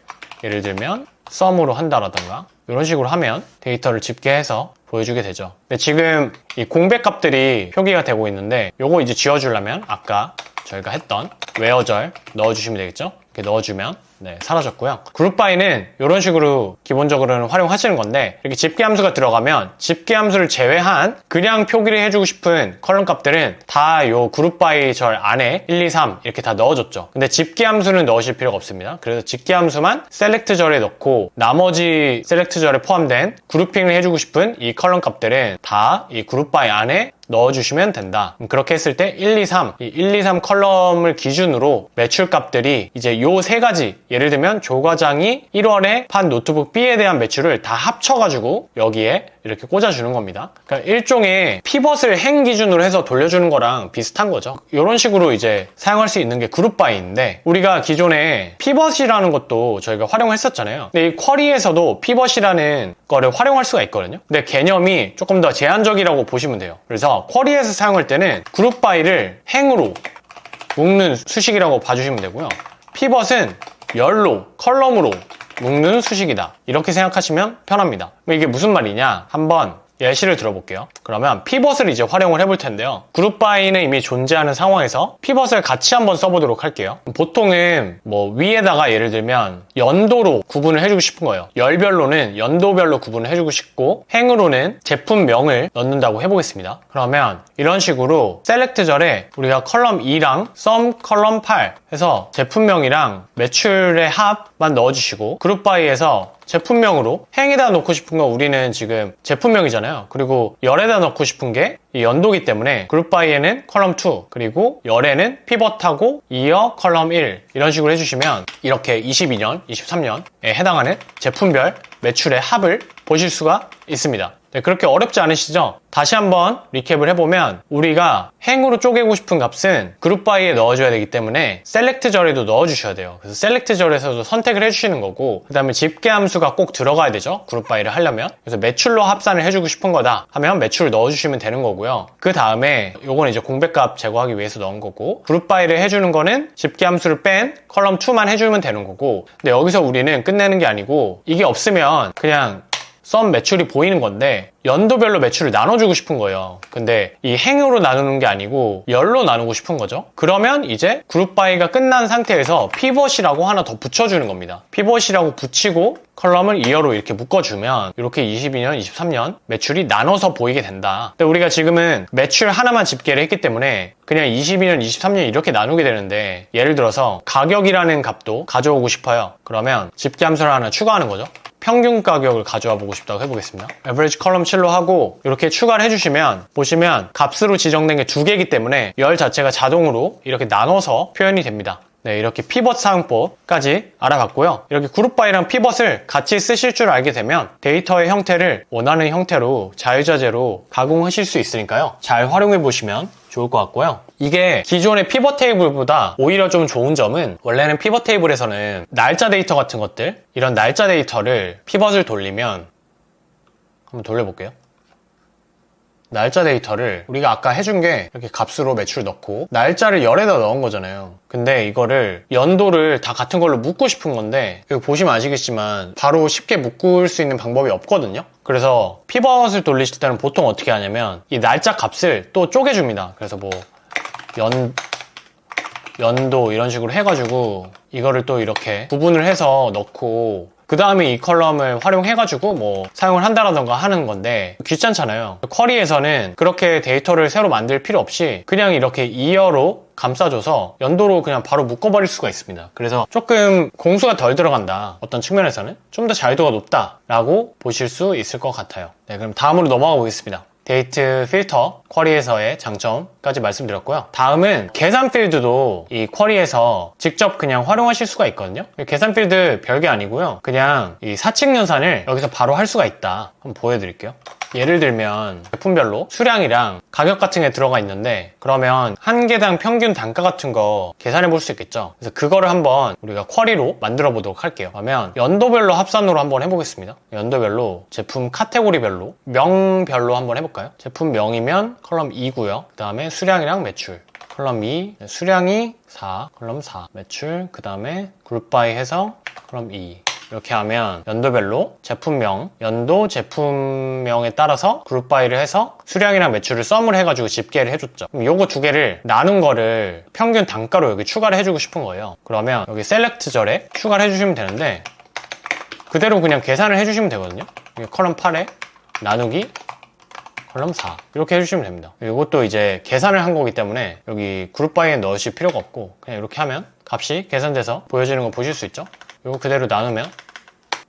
예를 들면 sum으로 한다라던가 이런 식으로 하면 데이터를 집계해서 보여주게 되죠. 근데 지금 이 공백 값들이 표기가 되고 있는데 요거 이제 지워주려면 아까 저희가 했던 where절 넣어주시면 되겠죠. 이렇게 넣어주면 사라졌고요. 그룹바이는 이런 식으로 기본적으로는 활용하시는 건데 이렇게 집계 함수가 들어가면 집계 함수를 제외한 그냥 표기를 해주고 싶은 컬럼 값들은 다 요 그룹바이 절 안에 1, 2, 3 이렇게 다 넣어줬죠. 근데 집계 함수는 넣으실 필요가 없습니다. 그래서 집계 함수만 셀렉트 절에 넣고 나머지 셀렉트 절에 포함된 그룹핑을 해주고 싶은 이 컬럼 값들은 다 이 그룹바이 안에 넣어주시면 된다. 그렇게 했을 때 1, 2, 3, 이 1, 2, 3 컬럼을 기준으로 매출 값들이 이제 요 세 가지 예를 들면 조 과장이 1월에 판 노트북 B에 대한 매출을 다 합쳐가지고 여기에 이렇게 꽂아주는 겁니다. 그러니까 일종의 피벗을 행 기준으로 해서 돌려주는 거랑 비슷한 거죠. 이런 식으로 이제 사용할 수 있는 게 그룹바이인데 우리가 기존에 피벗이라는 것도 저희가 활용했었잖아요. 근데 이 쿼리에서도 피벗이라는 거를 활용할 수가 있거든요. 근데 개념이 조금 더 제한적이라고 보시면 돼요. 그래서 쿼리에서 사용할 때는 그룹바이를 행으로 묶는 수식이라고 봐주시면 되고요. 피벗은 열로, 컬럼으로 묶는 수식이다. 이렇게 생각하시면 편합니다. 이게 무슨 말이냐? 한번 예시를 들어볼게요. 그러면 피벗을 이제 활용을 해볼 텐데요. 그룹바이는 이미 존재하는 상황에서 피벗을 같이 한번 써보도록 할게요. 보통은 뭐 위에다가 예를 들면 연도로 구분을 해주고 싶은 거예요. 열별로는 연도별로 구분을 해주고 싶고 행으로는 제품명을 넣는다고 해보겠습니다. 그러면 이런 식으로 셀렉트 절에 우리가 컬럼 2랑 sum 컬럼 8 해서 제품명이랑 매출의 합만 넣어주시고 그룹바이에서 제품명으로 행에다 넣고 싶은 거 우리는 지금 제품명이잖아요. 그리고 열에다 넣고 싶은 게 이 연도기 때문에 그룹바이에는 컬럼 2 그리고 열에는 피벗하고 이어 컬럼 1 이런 식으로 해주시면 이렇게 22년, 23년에 해당하는 제품별 매출의 합을 보실 수가 있습니다. 네, 그렇게 어렵지 않으시죠? 다시 한번 리캡을 해보면 우리가 행으로 쪼개고 싶은 값은 그룹바이에 넣어줘야 되기 때문에 셀렉트 절에도 넣어주셔야 돼요. 그래서 셀렉트 절에서도 선택을 해주시는 거고 그 다음에 집계 함수가 꼭 들어가야 되죠. 그룹바이를 하려면. 그래서 매출로 합산을 해주고 싶은 거다 하면 매출을 넣어주시면 되는 거고요. 그 다음에 요건 이제 공백값 제거하기 위해서 넣은 거고 그룹바이를 해주는 거는 집계 함수를 뺀 컬럼 2만 해주면 되는 거고 근데 여기서 우리는 끝내는 게 아니고 이게 없으면 그냥 썸 매출이 보이는 건데 연도별로 매출을 나눠주고 싶은 거예요. 근데 이 행으로 나누는 게 아니고 열로 나누고 싶은 거죠. 그러면 이제 그룹바이가 끝난 상태에서 피벗이라고 하나 더 붙여주는 겁니다. 피벗이라고 붙이고 컬럼을 2열로 이렇게 묶어주면 이렇게 22년, 23년 매출이 나눠서 보이게 된다. 근데 우리가 지금은 매출 하나만 집계를 했기 때문에 그냥 22년, 23년 이렇게 나누게 되는데 예를 들어서 가격이라는 값도 가져오고 싶어요. 그러면 집계 함수를 하나 추가하는 거죠. 평균 가격을 가져와 보고 싶다고 해보겠습니다. average 컬럼 7로 하고 이렇게 추가를 해주시면 보시면 값으로 지정된 게 2개이기 때문에 열 자체가 자동으로 이렇게 나눠서 표현이 됩니다. 네, 이렇게 피벗 사용법까지 알아봤고요. 이렇게 그룹바이랑 피벗을 같이 쓰실 줄 알게 되면 데이터의 형태를 원하는 형태로 자유자재로 가공하실 수 있으니까요. 잘 활용해 보시면 좋을 것 같고요. 이게 기존의 피벗 테이블보다 오히려 좀 좋은 점은 원래는 피벗 테이블에서는 날짜 데이터 같은 것들 이런 날짜 데이터를 피벗을 돌리면 한번 돌려볼게요. 날짜 데이터를 우리가 아까 해준 게 이렇게 값으로 매출 넣고 날짜를 열에다 넣은 거잖아요. 근데 이거를 연도를 다 같은 걸로 묶고 싶은 건데 이거 보시면 아시겠지만 바로 쉽게 묶을 수 있는 방법이 없거든요. 그래서 피벗을 돌리실 때는 보통 어떻게 하냐면 이 날짜 값을 또 쪼개줍니다. 그래서 뭐 연도 이런 식으로 해가지고 이거를 또 이렇게 구분을 해서 넣고 그 다음에 이 컬럼을 활용해가지고 뭐 사용을 한다라던가 하는 건데 귀찮잖아요. 쿼리에서는 그렇게 데이터를 새로 만들 필요 없이 그냥 이렇게 이어로 감싸줘서 연도로 그냥 바로 묶어버릴 수가 있습니다. 그래서 조금 공수가 덜 들어간다. 어떤 측면에서는 좀 더 자유도가 높다라고 보실 수 있을 것 같아요. 네, 그럼 다음으로 넘어가 보겠습니다. 데이트 필터 쿼리에서의 장점까지 말씀드렸고요. 다음은 계산 필드도 이 쿼리에서 직접 그냥 활용하실 수가 있거든요. 계산 필드 별게 아니고요. 그냥 이 사칙 연산을 여기서 바로 할 수가 있다. 한번 보여드릴게요. 예를 들면 제품별로 수량이랑 가격 같은 게 들어가 있는데 그러면 한 개당 평균 단가 같은 거 계산해 볼 수 있겠죠. 그래서 그거를 한번 우리가 쿼리로 만들어 보도록 할게요. 그러면 연도별로 합산으로 한번 해보겠습니다. 연도별로 제품 카테고리별로 명별로 한번 해볼까요? 제품 명이면 컬럼 2고요. 그 다음에 수량이랑 매출 컬럼 2, 수량이 4, 컬럼 4, 매출, 그 다음에 그룹 바이 해서 컬럼 2 이렇게 하면 연도별로 제품명, 연도 제품명에 따라서 그룹 바이를 해서 수량이랑 매출을 썸을 해가지고 집계를 해줬죠. 그럼 요거 두 개를 나눈 거를 평균 단가로 여기 추가를 해주고 싶은 거예요. 그러면 여기 셀렉트절에 추가를 해주시면 되는데 그대로 그냥 계산을 해주시면 되거든요. 컬럼 8에 나누기 컬럼 4 이렇게 해주시면 됩니다. 이것도 이제 계산을 한 거기 때문에 여기 그룹 바이에 넣으실 필요가 없고 그냥 이렇게 하면 값이 계산돼서 보여지는 거 보실 수 있죠. 이거 그대로 나누면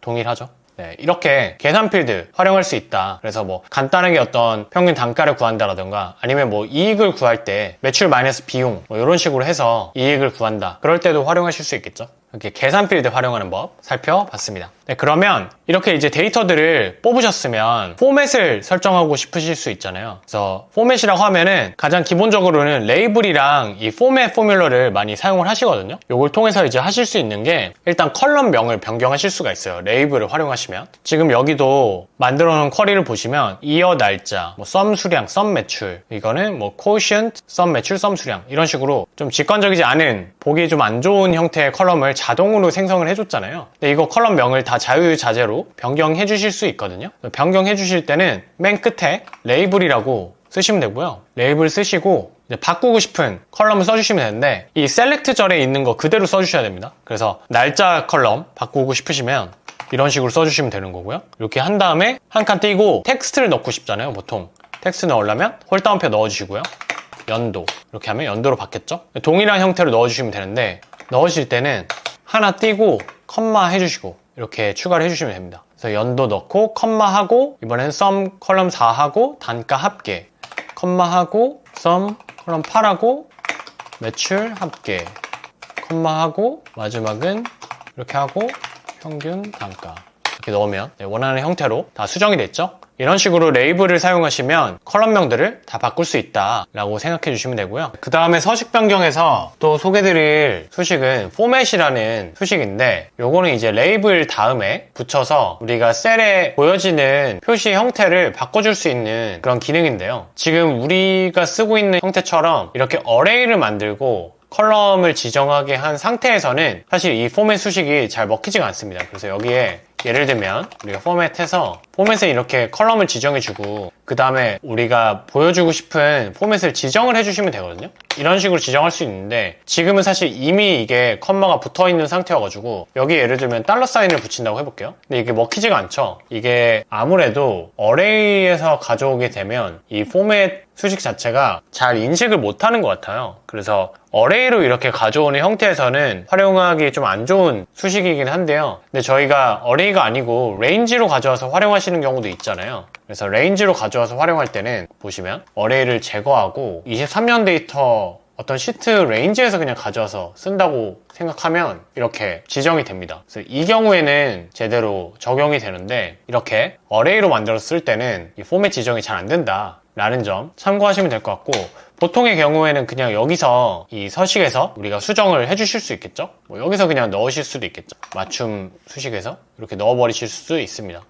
동일하죠. 네, 이렇게 계산 필드 활용할 수 있다. 그래서 뭐 간단하게 어떤 평균 단가를 구한다라던가 아니면 뭐 이익을 구할 때 매출 마이너스 비용 뭐 이런 식으로 해서 이익을 구한다. 그럴 때도 활용하실 수 있겠죠. 이렇게 계산 필드 활용하는 법 살펴봤습니다. 네, 그러면 이렇게 이제 데이터들을 뽑으셨으면 포맷을 설정하고 싶으실 수 있잖아요. 그래서 포맷이라고 하면은 가장 기본적으로는 레이블이랑 이 포맷 포뮬러를 많이 사용을 하시거든요. 이걸 통해서 이제 하실 수 있는 게 일단 컬럼명을 변경하실 수가 있어요. 레이블을 활용하시면 지금 여기도 만들어 놓은 쿼리를 보시면 이어 날짜, 뭐 썸 수량, 썸 매출 이거는 뭐 quotient, 썸 매출, 썸 수량 이런 식으로 좀 직관적이지 않은 보기 좀 안 좋은 형태의 컬럼을 자동으로 생성을 해줬잖아요. 근데 이거 컬럼명을 다 자유자재로 변경해 주실 수 있거든요. 변경해 주실 때는 맨 끝에 레이블이라고 쓰시면 되고요. 레이블 쓰시고 이제 바꾸고 싶은 컬럼을 써주시면 되는데 이 셀렉트 절에 있는 거 그대로 써주셔야 됩니다. 그래서 날짜 컬럼 바꾸고 싶으시면 이런 식으로 써주시면 되는 거고요. 이렇게 한 다음에 한 칸 띄고 텍스트를 넣고 싶잖아요. 보통 텍스트 넣으려면 홀다운표 넣어주시고요. 연도 이렇게 하면 연도로 바뀌었죠. 동일한 형태로 넣어주시면 되는데 넣으실 때는 하나 띄고 컴마 해주시고 이렇게 추가를 해주시면 됩니다. 그래서 연도 넣고 컴마하고 이번엔 썸 컬럼 4하고 단가 합계 컴마하고 썸 컬럼 8하고 매출 합계 컴마하고 마지막은 이렇게 하고 평균 단가 이렇게 넣으면 원하는 형태로 다 수정이 됐죠. 이런 식으로 레이블을 사용하시면 컬럼명들을 다 바꿀 수 있다라고 생각해 주시면 되고요. 그 다음에 서식 변경에서 또 소개드릴 수식은 포맷이라는 수식인데 요거는 이제 레이블 다음에 붙여서 우리가 셀에 보여지는 표시 형태를 바꿔줄 수 있는 그런 기능인데요. 지금 우리가 쓰고 있는 형태처럼 이렇게 어레이를 만들고 컬럼을 지정하게 한 상태에서는 사실 이 포맷 수식이 잘 먹히지가 않습니다. 그래서 여기에 예를 들면 우리가 포맷해서 포맷에 이렇게 컬럼을 지정해주고 그 다음에 우리가 보여주고 싶은 포맷을 지정을 해주시면 되거든요. 이런 식으로 지정할 수 있는데 지금은 사실 이미 이게 컴마가 붙어있는 상태여가지고 여기 예를 들면 달러 사인을 붙인다고 해볼게요. 근데 이게 먹히지가 않죠. 이게 아무래도 어레이에서 가져오게 되면 이 포맷 수식 자체가 잘 인식을 못하는 것 같아요. 그래서 어레이로 이렇게 가져오는 형태에서는 활용하기 좀 안 좋은 수식이긴 한데요. 근데 저희가 어레이가 아니고 레인지로 가져와서 활용하시는 경우도 있잖아요. 그래서 레인지로 가져와서 활용할 때는 보시면 어레이를 제거하고 23년 데이터 어떤 시트 레인지에서 그냥 가져와서 쓴다고 생각하면 이렇게 지정이 됩니다. 그래서 이 경우에는 제대로 적용이 되는데 이렇게 어레이로 만들어서 쓸 때는 이 포맷 지정이 잘 안 된다 라는 점 참고하시면 될 것 같고 보통의 경우에는 그냥 여기서 이 서식에서 우리가 수정을 해주실 수 있겠죠. 뭐 여기서 그냥 넣으실 수도 있겠죠. 맞춤 수식에서 이렇게 넣어버리실 수 있습니다.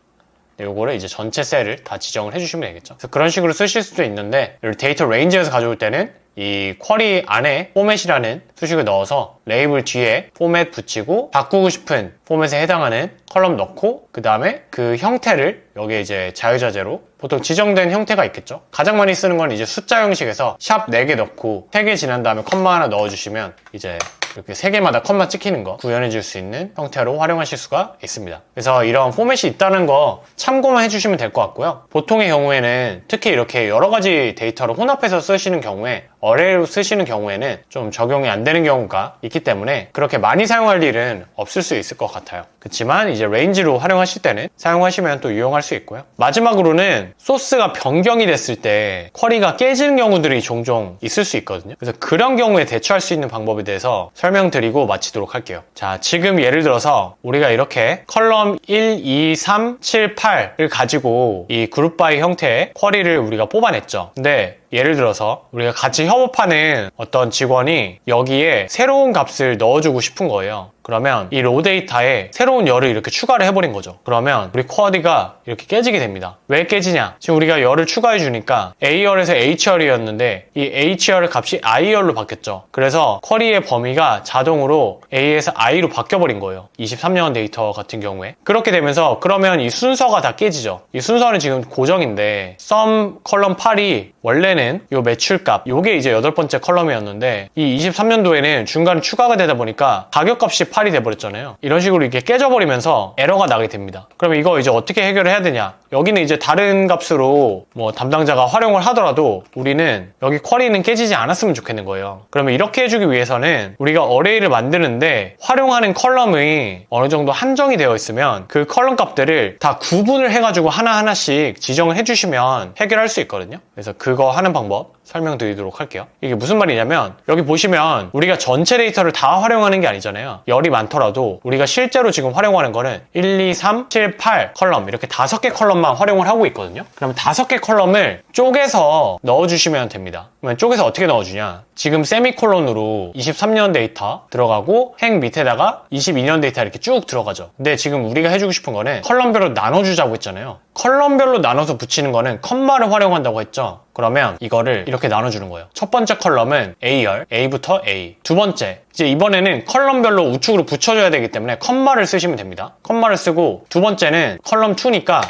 요거를 이제 전체 셀을 다 지정을 해주시면 되겠죠. 그래서 그런 식으로 쓰실 수도 있는데 데이터 레인지에서 가져올 때는 이 쿼리 안에 포맷이라는 수식을 넣어서 레이블 뒤에 포맷 붙이고 바꾸고 싶은 포맷에 해당하는 컬럼 넣고 그 다음에 그 형태를 여기에 이제 자유자재로 보통 지정된 형태가 있겠죠. 가장 많이 쓰는 건 이제 숫자 형식에서 샵 4개 넣고 3개 지난 다음에 컴마 하나 넣어주시면 이제 이렇게 3개마다 컴마 찍히는 거 구현해 줄 수 있는 형태로 활용하실 수가 있습니다. 그래서 이런 포맷이 있다는 거 참고만 해주시면 될 것 같고요. 보통의 경우에는 특히 이렇게 여러 가지 데이터를 혼합해서 쓰시는 경우에 어레이로 쓰시는 경우에는 좀 적용이 안 되는 경우가 있기 때문에 그렇게 많이 사용할 일은 없을 수 있을 것 같아요. 그렇지만 이제 레인지로 활용하실 때는 사용하시면 또 유용할 수 있고요. 마지막으로는 소스가 변경이 됐을 때 쿼리가 깨지는 경우들이 종종 있을 수 있거든요. 그래서 그런 경우에 대처할 수 있는 방법에 대해서 설명드리고 마치도록 할게요. 자, 지금 예를 들어서 우리가 이렇게 컬럼 1, 2, 3, 7, 8을 가지고 이 그룹 바이 형태의 쿼리를 우리가 뽑아냈죠. 근데 예를 들어서 우리가 같이 협업하는 어떤 직원이 여기에 새로운 값을 넣어주고 싶은 거예요. 그러면 이 로 데이터에 새로운 열을 이렇게 추가를 해버린 거죠. 그러면 우리 쿼리가 이렇게 깨지게 됩니다. 왜 깨지냐? 지금 우리가 열을 추가해 주니까 A열에서 H열이었는데 이 H열 값이 I열로 바뀌었죠. 그래서 쿼리의 범위가 자동으로 A에서 I로 바뀌어버린 거예요. 23년 데이터 같은 경우에. 그렇게 되면서 그러면 이 순서가 다 깨지죠. 이 순서는 지금 고정인데 sum 컬럼 8이 원래는 이 매출값, 요게 이제 8번째 컬럼이었는데 이 23년도에는 중간에 추가가 되다 보니까 가격값이 8이 돼버렸잖아요. 이런 식으로 이게 깨져버리면서 에러가 나게 됩니다. 그러면 이거 이제 어떻게 해결을 해야 되냐? 여기는 이제 다른 값으로 뭐 담당자가 활용을 하더라도 우리는 여기 쿼리는 깨지지 않았으면 좋겠는 거예요. 그러면 이렇게 해주기 위해서는 우리가 어레이를 만드는데 활용하는 컬럼이 어느 정도 한정이 되어 있으면 그 컬럼 값들을 다 구분을 해가지고 하나하나씩 지정을 해주시면 해결할 수 있거든요. 그래서 그거 하는 방법 설명드리도록 할게요. 이게 무슨 말이냐면 여기 보시면 우리가 전체 데이터를 다 활용하는 게 아니잖아요. 열이 많더라도 우리가 실제로 지금 활용하는 거는 1, 2, 3, 7, 8 컬럼 이렇게 5개 컬럼만 활용을 하고 있거든요. 그러면 5개 컬럼을 쪼개서 넣어주시면 됩니다. 그러면 쪼개서 어떻게 넣어주냐? 지금 세미콜론으로 23년 데이터 들어가고 행 밑에다가 22년 데이터 이렇게 쭉 들어가죠. 근데 지금 우리가 해주고 싶은 거는 컬럼별로 나눠주자고 했잖아요. 컬럼별로 나눠서 붙이는 거는 컴마를 활용한다고 했죠. 그러면 이거를 이렇게 나눠주는 거예요. 첫 번째 컬럼은 A열, A부터 A. 두 번째, 이제 이번에는 컬럼별로 우측으로 붙여줘야 되기 때문에 컴마를 쓰시면 됩니다. 컴마를 쓰고 두 번째는 컬럼 2니까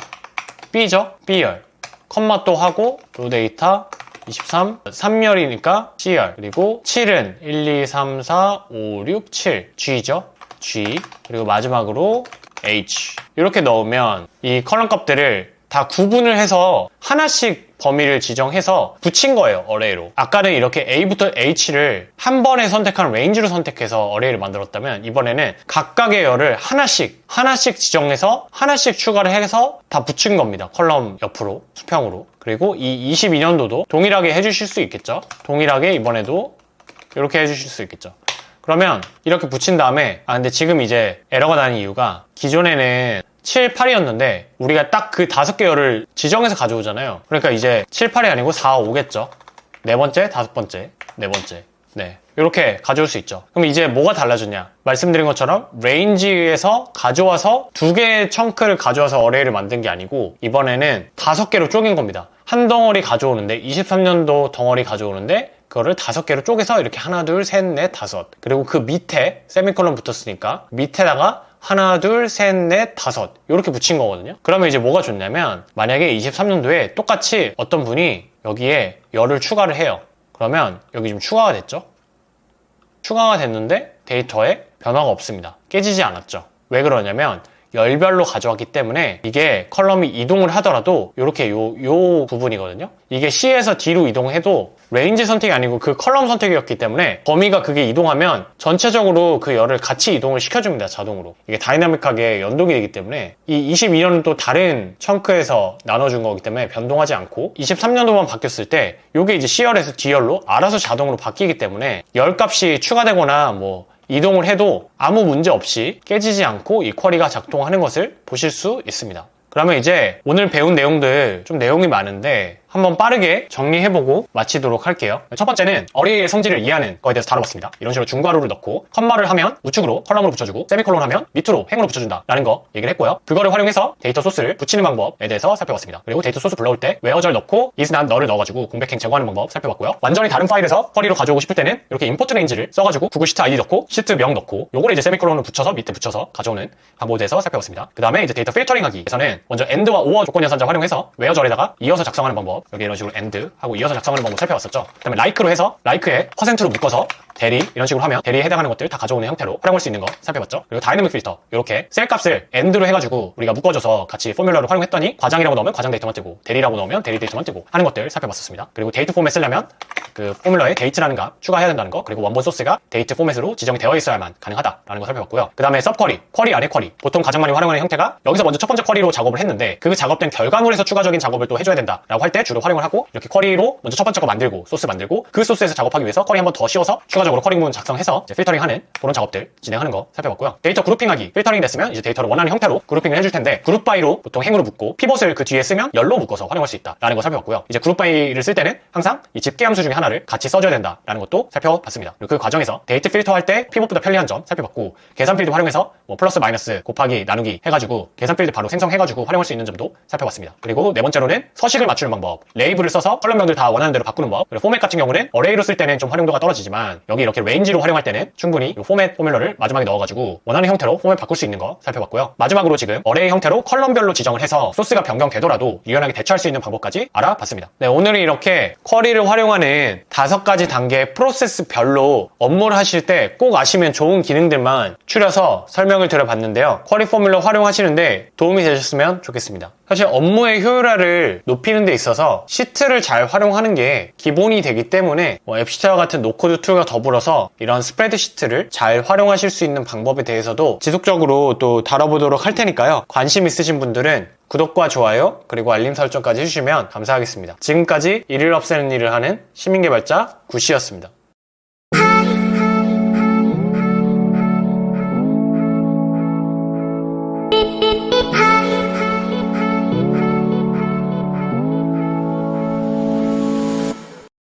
B죠? B열. 컴마 또 하고 로 데이터 23, 3열이니까 C열. 그리고 7은 1, 2, 3, 4, 5, 6, 7. G죠? G. 그리고 마지막으로 H. 이렇게 넣으면 이 컬럼 값들을 다 구분을 해서 하나씩 범위를 지정해서 붙인 거예요, 어레이로. 아까는 이렇게 A부터 H를 한 번에 선택한 레인지로 선택해서 어레이를 만들었다면 이번에는 각각의 열을 하나씩 지정해서 하나씩 추가를 해서 다 붙인 겁니다. 컬럼 옆으로, 수평으로. 그리고 이 22년도도 동일하게 해주실 수 있겠죠. 동일하게 이번에도 이렇게 해주실 수 있겠죠. 그러면 이렇게 붙인 다음에 근데 지금 이제 에러가 나는 이유가 기존에는 7, 8이었는데 우리가 딱 그 5개 열을 지정해서 가져오잖아요. 그러니까 이제 7, 8이 아니고 4, 5겠죠. 네 번째, 다섯 번째, 네 번째. 네, 이렇게 가져올 수 있죠. 그럼 이제 뭐가 달라졌냐? 말씀드린 것처럼 레인지에서 가져와서 2개의 청크를 가져와서 어레이를 만든 게 아니고 이번에는 5개로 쪼갠 겁니다. 한 덩어리 가져오는데 23년도 덩어리 가져오는데 그거를 5개로 쪼개서 이렇게 하나, 둘, 셋, 넷, 다섯. 그리고 그 밑에 세미콜론 붙었으니까 밑에다가 하나, 둘, 셋, 넷, 다섯 이렇게 붙인 거거든요. 그러면 이제 뭐가 좋냐면 만약에 23년도에 똑같이 어떤 분이 여기에 열을 추가를 해요. 그러면 여기 지금 추가가 됐죠? 추가가 됐는데 데이터에 변화가 없습니다. 깨지지 않았죠. 왜 그러냐면 열별로 가져왔기 때문에 이게 컬럼이 이동을 하더라도 이렇게 요 부분이거든요. 이게 C에서 D로 이동해도 레인지 선택이 아니고 그 컬럼 선택이었기 때문에 범위가 그게 이동하면 전체적으로 그 열을 같이 이동을 시켜줍니다. 자동으로. 이게 다이나믹하게 연동이 되기 때문에 이 22년은 또 다른 청크에서 나눠준 거기 때문에 변동하지 않고 23년도만 바뀌었을 때 이게 이제 C열에서 D열로 알아서 자동으로 바뀌기 때문에 열 값이 추가되거나 뭐 이동을 해도 아무 문제 없이 깨지지 않고 이 쿼리가 작동하는 것을 보실 수 있습니다. 그러면 이제 오늘 배운 내용들 좀 내용이 많은데 한번 빠르게 정리해보고 마치도록 할게요. 첫 번째는 어레이의 성질을 이해하는 거에 대해서 다뤄봤습니다. 이런 식으로 중괄호를 넣고 컴마를 하면 우측으로 컬럼으로 붙여주고 세미콜론 하면 밑으로 행으로 붙여준다 라는 거 얘기를 했고요. 그거를 활용해서 데이터 소스를 붙이는 방법에 대해서 살펴봤습니다. 그리고 데이터 소스 불러올 때 where절 넣고 is not null을 넣어가지고 공백행 제거하는 방법 살펴봤고요. 완전히 다른 파일에서 쿼리로 가져오고 싶을 때는 이렇게 import range를 써가지고 구글 시트 아이디 넣고 시트 명 넣고 요거를 이제 세미콜론을 붙여서 밑에 붙여서 가져오는 방법에 대해서 살펴봤습니다. 그 다음에 이제 데이터 필터링 하기에서는 먼저 and와 or 조건 연산자 활용해서 where절에다가 이어서 작성하는 방법, 여기 이런 식으로 and 하고 이어서 작성하는 방법 살펴봤었죠. 그 다음에 like로 해서 like에 퍼센트로 묶어서 대리 이런 식으로 하면 대리에 해당하는 것들 다 가져오는 형태로 활용할 수 있는 거 살펴봤죠. 그리고 다이내믹 필터 이렇게 셀 값을 and로 해가지고 우리가 묶어줘서 같이 포뮬러를 활용했더니 과장이라고 넣으면 과장 데이터만 뜨고 대리라고 넣으면 대리 데이터만 뜨고 하는 것들 살펴봤었습니다. 그리고 데이트 포맷 쓰려면 그 포뮬러에 데이트라는 값 추가해야 된다는 거, 그리고 원본 소스가 데이트 포맷으로 지정이 되어 있어야만 가능하다라는 거 살펴봤고요. 그 다음에 서브쿼리, 쿼리 안에 쿼리, 보통 가장 많이 활용하는 형태가 여기서 먼저 첫 번째 쿼리로 작업을 했는데 그 작업된 결과물에서 추가적인 작업을 또 해줘야 된다라고 할 때 주로 활용을 하고, 이렇게 쿼리로 먼저 첫 번째 거 만들고 소스 만들고 그 소스에서 작업하기 위해서 쿼리 한번 더 씌워서 추가적으로 쿼리 부분 작성해서 이제 필터링하는 그런 작업들 진행하는 거 살펴봤고요. 데이터 그룹핑하기, 필터링이 됐으면 이제 데이터를 원하는 형태로 그룹핑을 해줄 텐데 그룹 바이로 보통 행으로 묶고 피벗을 그 뒤에 쓰면 열로 묶어서 활용할 수 있다라는 거 살펴봤고요. 이제 그룹 바이를 쓸 때는 항상 이 집계 함수 중에 하나를 같이 써줘야 된다라는 것도 살펴봤습니다. 그리고 그 과정에서 데이트 필터 할 때 피벗보다 편리한 점 살펴봤고, 계산 필드 활용해서 뭐 플러스 마이너스 곱하기 나누기 해가지고 계산 필드 바로 생성해가지고 활용할 수 있는 점도 살펴봤습니다. 그리고 네 번째로는 서식을 맞추는 방법, 레이블을 써서 컬럼명들 다 원하는 대로 바꾸는 법. 그리고 포맷 같은 경우는 어레이로 쓸 때는 좀 활용도가 떨어지지만 여기 이렇게 레인지로 활용할 때는 충분히 이 포맷 포뮬러를 마지막에 넣어가지고 원하는 형태로 포맷 바꿀 수 있는 거 살펴봤고요. 마지막으로 지금 어레이 형태로 컬럼별로 지정을 해서 소스가 변경되더라도 유연하게 대처할 수 있는 방법까지 알아봤습니다. 네, 오늘은 이렇게 쿼리를 활용하는 5가지 단계 프로세스별로 업무를 하실 때 꼭 아시면 좋은 기능들만 추려서 설명을 드려봤는데요. 쿼리 포뮬러 활용하시는데 도움이 되셨으면 좋겠습니다. 사실 업무의 효율화를 높이는 데 있어서 시트를 잘 활용하는 게 기본이 되기 때문에 앱시트와 같은 노코드 툴과 더불어서 이런 스프레드시트를 잘 활용하실 수 있는 방법에 대해서도 지속적으로 또 다뤄보도록 할 테니까요. 관심 있으신 분들은 구독과 좋아요 그리고 알림 설정까지 해주시면 감사하겠습니다. 지금까지 일을 없애는 일을 하는 시민개발자 구씨였습니다.